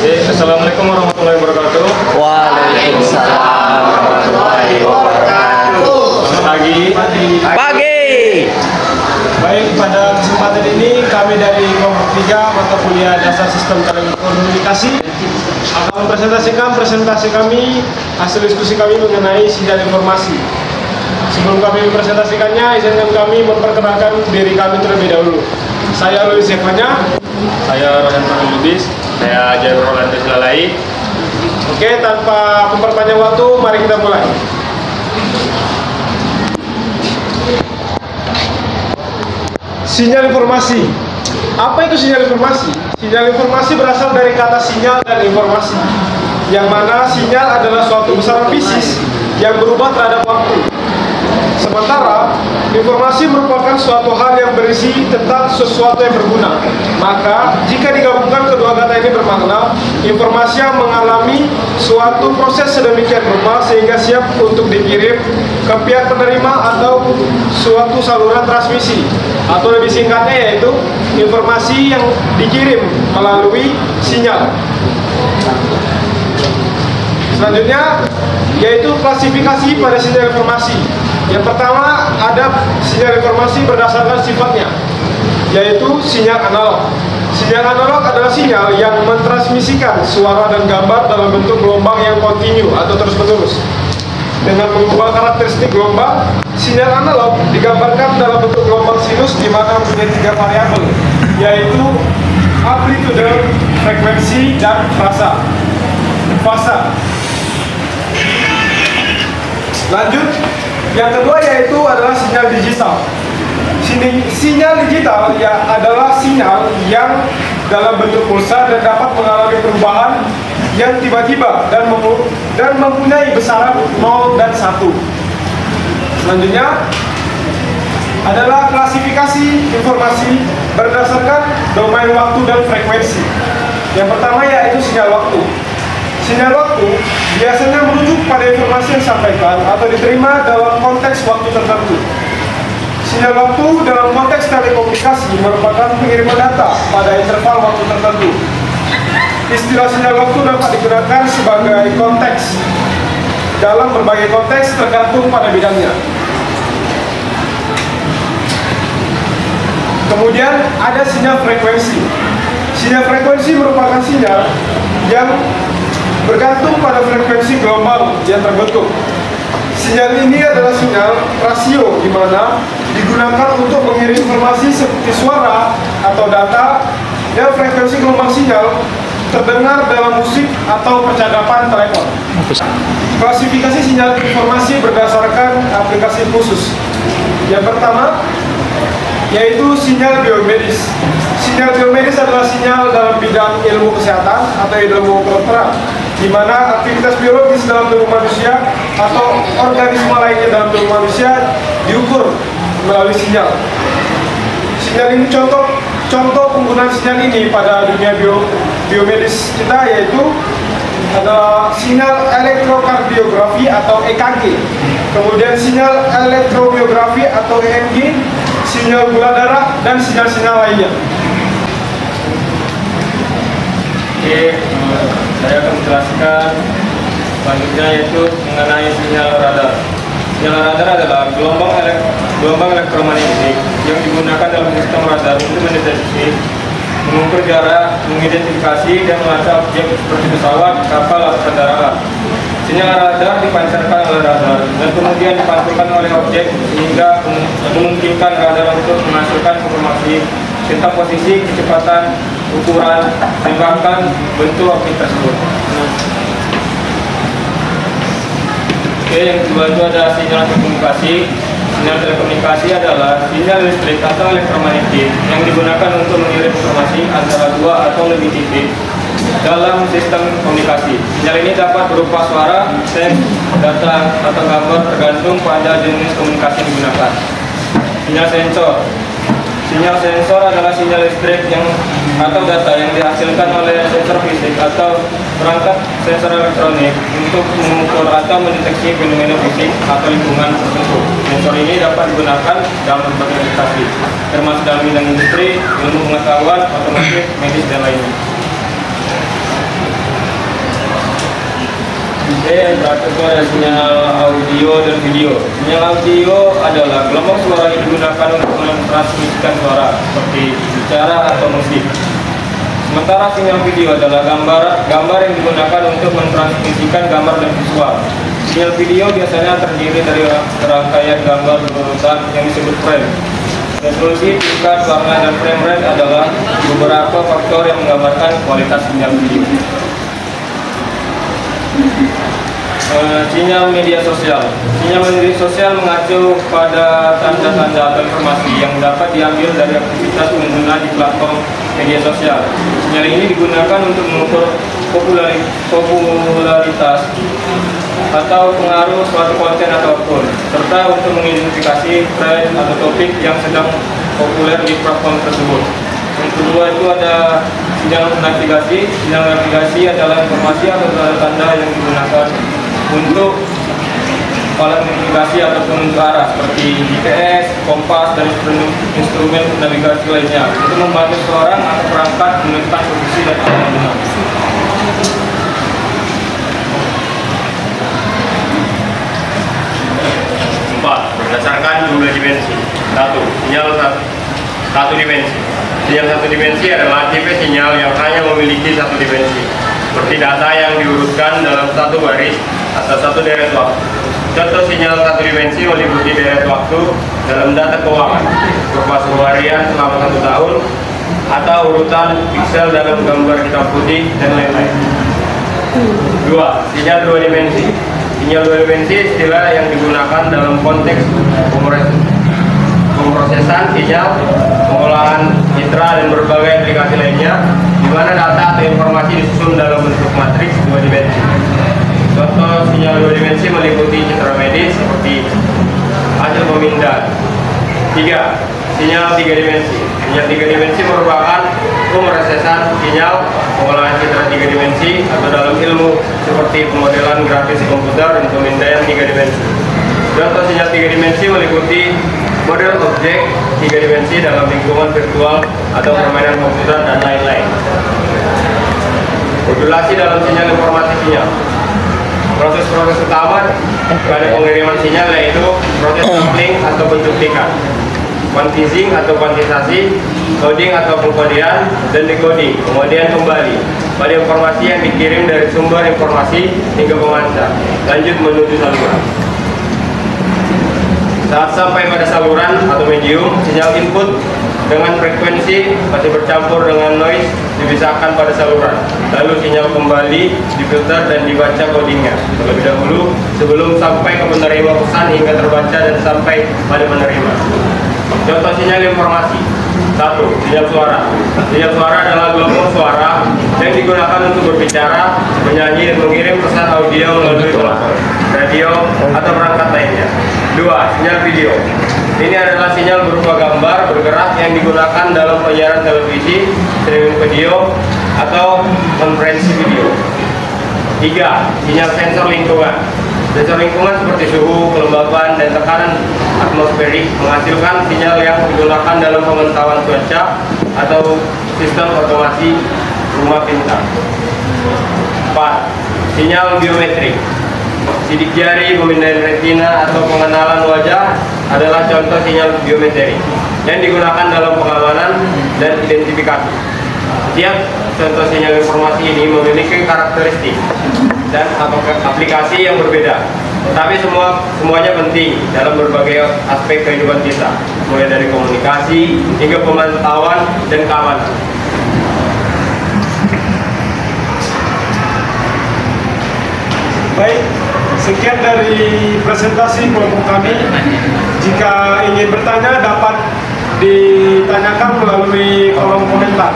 Assalamualaikum warahmatullahi wabarakatuh. Waalaikumsalam warahmatullahi wabarakatuh. Selamat pagi. Baik, pada kesempatan ini kami dari kelompok 3 mata kuliah dasar sistem telekomunikasi akan mempresentasikan presentasi kami, hasil diskusi kami mengenai sinyal informasi. Sebelum kami mempresentasikannya, izinkan kami memperkenalkan diri kami terlebih dahulu. Saya Luis Evanya. Saya Rohan Lubis. Saya Jairul Roland Lalai. Oke, tanpa memperpanjang waktu, mari kita mulai. Sinyal informasi. Apa itu sinyal informasi? Sinyal informasi berasal dari kata sinyal dan informasi, yang mana sinyal adalah suatu besaran fisik yang berubah terhadap waktu. Sementara informasi merupakan suatu hal yang berisi tentang sesuatu yang berguna. Maka jika digabungkan kedua kata ini bermakna informasi yang mengalami suatu proses sedemikian rupa sehingga siap untuk dikirim ke pihak penerima atau suatu saluran transmisi, atau lebih singkatnya yaitu informasi yang dikirim melalui sinyal. Selanjutnya yaitu klasifikasi pada sinyal informasi. Yang pertama, ada sinyal informasi berdasarkan sifatnya, yaitu sinyal analog. Sinyal analog adalah sinyal yang mentransmisikan suara dan gambar dalam bentuk gelombang yang kontinu atau terus-menerus. Dengan mengubah karakteristik gelombang, sinyal analog digambarkan dalam bentuk gelombang sinus di mana mempunyai 3 variabel, yaitu amplitude, frekuensi, dan fasa. Lanjut, yang kedua yaitu adalah sinyal digital. Sinyal digital ya adalah sinyal yang dalam bentuk pulsa dan dapat mengalami perubahan yang tiba-tiba dan mempunyai besaran 0 dan 1. Selanjutnya adalah klasifikasi informasi berdasarkan domain waktu dan frekuensi. Yang pertama yaitu sinyal waktu. Sinyal waktu biasanya merujuk pada informasi yang disampaikan atau diterima dalam konteks waktu tertentu. Sinyal waktu dalam konteks telekomunikasi merupakan pengiriman data pada interval waktu tertentu. Istilah sinyal waktu dapat digunakan sebagai konteks dalam berbagai konteks tergantung pada bidangnya. Kemudian ada sinyal frekuensi. Sinyal frekuensi merupakan sinyal yang bergantung pada frekuensi gelombang yang terbentuk. Sinyal ini adalah sinyal rasio di mana digunakan untuk mengirim informasi seperti suara atau data, dan frekuensi gelombang sinyal terdengar dalam musik atau percakapan telepon. Klasifikasi sinyal informasi berdasarkan aplikasi khusus. Yang pertama yaitu sinyal biomedis. Sinyal biomedis adalah sinyal dalam bidang ilmu kesehatan atau ilmu kedokteran, di mana aktivitas biologis dalam tubuh manusia atau organisme lainnya dalam tubuh manusia diukur melalui sinyal. Sinyal ini contoh penggunaan sinyal ini pada dunia biomedis kita yaitu adalah sinyal elektrokardiografi atau EKG, kemudian sinyal elektromiografi atau EMG, sinyal gula darah, dan sinyal-sinyal lainnya. Oke, saya akan menjelaskan selanjutnya yaitu mengenai sinyal radar. Sinyal radar adalah gelombang elektromagnetik yang digunakan dalam sistem radar untuk mendeteksi, mengukur jarak, mengidentifikasi, dan melacak objek seperti pesawat, kapal, atau kendaraan. Sinyal radar dipancarkan oleh radar dan kemudian dipantulkan oleh objek sehingga memungkinkan radar untuk menghasilkan informasi tentang posisi, kecepatan, ukuran, dan bahkan bentuk objek tersebut. Oke, yang kedua itu ada sinyal telekomunikasi. Sinyal telekomunikasi adalah sinyal listrik atau elektromagnetik yang digunakan untuk mengirim informasi antara 2 atau lebih titik dalam sistem komunikasi. Sinyal ini dapat berupa suara, teks, data, atau gambar tergantung pada jenis komunikasi yang digunakan. Sinyal sensor. Sinyal sensor adalah sinyal listrik atau data yang dihasilkan oleh sensor fisik atau perangkat sensor elektronik untuk mengukur atau mendeteksi fenomena fisik atau lingkungan tertentu. Sensor ini dapat digunakan dalam berbagai aplikasi, termasuk dalam bidang industri, ilmu pengetahuan, otomotif, medis, dan lainnya. Terakhir itu ada sinyal audio dan video. Sinyal audio adalah gelombang suara yang digunakan untuk mentransmisikan suara seperti bicara atau musik. Sementara sinyal video adalah gambar yang digunakan untuk mentransmisikan gambar dan visual. Sinyal video biasanya terdiri dari rangkaian gambar berurutan yang disebut frame. Resolusi, tingkat, warna, dan frame rate adalah beberapa faktor yang menggambarkan kualitas sinyal video. Sinyal media sosial. Sinyal media sosial mengacu pada tanda-tanda atau informasi yang dapat diambil dari aktivitas pengguna di platform media sosial. Sinyal ini digunakan untuk mengukur popularitas atau pengaruh suatu konten ataupun, serta untuk mengidentifikasi tren atau topik yang sedang populer di platform tersebut. Yang kedua itu ada sinyal navigasi. Sinyal navigasi adalah informasi atau tanda-tanda yang digunakan untuk alat navigasi ataupun untuk arah seperti GPS, kompas, dan instrumen navigasi lainnya untuk membantu seorang atau perangkat menentukan posisi dan arah yang benar. Berdasarkan jumlah dimensi. Sinyal satu dimensi. Sinyal satu dimensi adalah tipe sinyal yang hanya memiliki satu dimensi, seperti data yang diurutkan dalam satu baris atau satu deret waktu. Contoh sinyal satu dimensi meliputi deret waktu dalam data keuangan, berupa harian selama 1 tahun, atau urutan piksel dalam gambar hitam putih, dan lain-lain. 2. Sinyal dua dimensi. Sinyal dua dimensi istilah yang digunakan dalam konteks pemrosesan sinyal, pengolahan citra, dan berbagai aplikasi lainnya, di mana data atau informasi disusun dalam bentuk matriks dua dimensi. Contoh sinyal dua dimensi meliputi citra medis seperti hasil pemindahan. 3. Sinyal tiga dimensi. Sinyal tiga dimensi merupakan pemrosesan sinyal, pengolahan citra tiga dimensi, atau dalam ilmu seperti pemodelan grafis komputer dan pemindaian tiga dimensi. Contoh sinyal tiga dimensi meliputi model objek tiga dimensi dalam lingkungan virtual atau permainan komputer, dan lain-lain. Modulasi dalam sinyal informasi sinyal. Proses-proses utama pada pengiriman sinyal yaitu proses sampling atau pencuplikan, quantizing atau kuantisasi, coding atau pengkodian, dan decoding, kemudian kembali pada informasi yang dikirim dari sumber informasi hingga pemancar, lanjut menuju saluran. Saat sampai pada saluran atau medium, sinyal input dengan frekuensi masih bercampur dengan noise dipisahkan pada saluran. Lalu sinyal kembali difilter dan dibaca codingnya terlebih dahulu sebelum sampai ke penerima pesan hingga terbaca dan sampai pada penerima. Contoh sinyal informasi. 1. Sinyal suara. Sinyal suara adalah gelombang suara yang digunakan untuk berbicara, menyanyi, dan mengirim pesan audio melalui telepon, radio, atau perangkat lainnya. 2. Sinyal video. Ini adalah sinyal berupa gambar bergerak yang digunakan dalam penyiaran televisi, streaming video, atau konferensi video. 3. Sinyal sensor lingkungan. Sensor lingkungan seperti suhu, kelembaban, dan tekanan atmosferik menghasilkan sinyal yang digunakan dalam pemantauan cuaca atau sistem otomasi rumah pintar. 4. Sinyal biometrik. Sidik jari, pemindaian retina, atau pengenalan wajah adalah contoh sinyal biometrik yang digunakan dalam pengamanan dan identifikasi. Setiap contoh sinyal informasi ini memiliki karakteristik dan aplikasi yang berbeda, tetapi semuanya penting dalam berbagai aspek kehidupan kita, mulai dari komunikasi hingga pemantauan dan keamanan. Baik, sekian dari presentasi kelompok kami. Jika ingin bertanya dapat ditanyakan melalui kolom komentar.